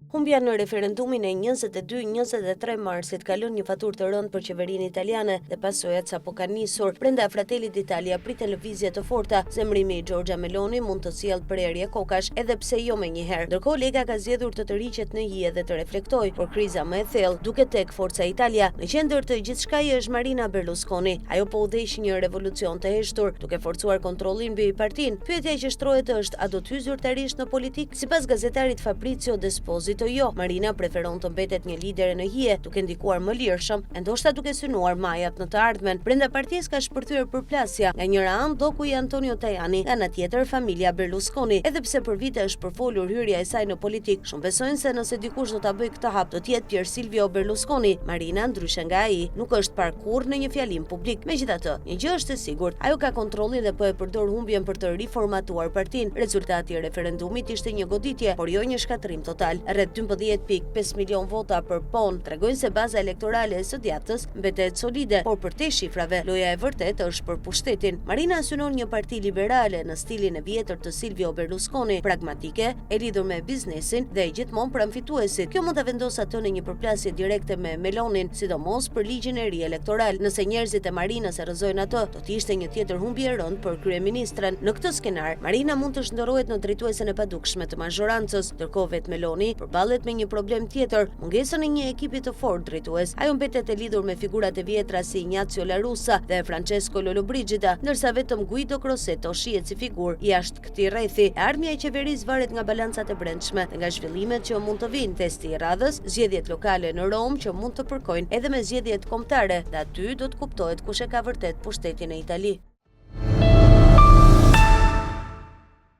Humbja në referendumin e 22-23 marsit ka lënë një faturë të rëndë për qeverinë italiane dhe pasojat sapo kanë nisur. Brenda Fratelli d'Italia priten lëvizje të forta. Zemrimi i Giorgia Meloni mund të sjellë prerje kokash, edhe pse jo menjëherë. Ndërkohë Lega ka zgjedhur të tërhiqet në hije dhe të reflektojë, por kriza më e thellë duket tek Forza Italia. Në qendër të gjithçkaje është Marina Berlusconi. Ajo po udhëheq një revolucion të heshtur, duke forcuar kontrollin mbi partinë. Pyetja që shtrohet është: a do të hyjë zyrtarisht në politikë? Sipas gazetarit Fabrizio Desposito, jo, Marina preferon të mbetet një lidere në hije, duke ndikuar më lirshëm, e ndoshta duke synuar majat në të ardhmen. Brenda partisë ka shpërthyer përplasja. Nga njëra anë doku i Antonio Tajani, nga ana tjetër familja Berlusconi. Edhe pse për vite është përfolur hyrja e saj në politikë, shumë besojnë se nëse dikush do ta bëjë këtë hap, do të jetë Pier Silvio Berlusconi. Marina, ndryshe nga ai, nuk është parë kurrë në një fjalim publik. Megjithatë, një gjë është e sigurt, ajo ka kontrollin dhe po e përdor humbjen për të riformatuar partinë. Rezultati i referendumit ishte një goditje, por jo një shkatërrim total. 12.5 milion vota për PON tregojnë se baza elektorale e së djathtës mbetet solide, por për te shifrave, loja e vërtet është për pushtetin. Marina synon një parti liberale në stilin e vjetër të Silvio Berlusconi, pragmatike, e lidhur me biznesin dhe gjithmonë pranë fituesit. Kjo mund ta vendosë atë në një përplasje direkte me Melonin, sidomos për ligjin e ri elektoral. Nëse njerëzit e Marinës e rrëzojnë atë, do të ishte një tjetër humbje e rëndë për kryeministren. Në këtë skenar, Marina mund të shndërrohet në drejtuesen e padukshme të mazhorancës, ndërkohë vetë Meloni përballet me një problem tjetër, mungesën e një ekipi të fortë drejtues. Ajo mbetet e lidhur me figurat e vjetra si Ignazio La Russa dhe Francesco Lollobrigida, ndërsa vetëm Guido Crosetto shihet si figurë jashtë këtij rrethi. Ardhmja e qeverisë varet nga balancat e brendshme dhe nga zhvillimet që mund të vinë. Testi i radhës, zgjedhjet lokale në Rom që mund të përkojnë edhe me zgjedhjet kombëtare, dhe aty do të kuptohet kush e ka vërtet pushtetin në Itali.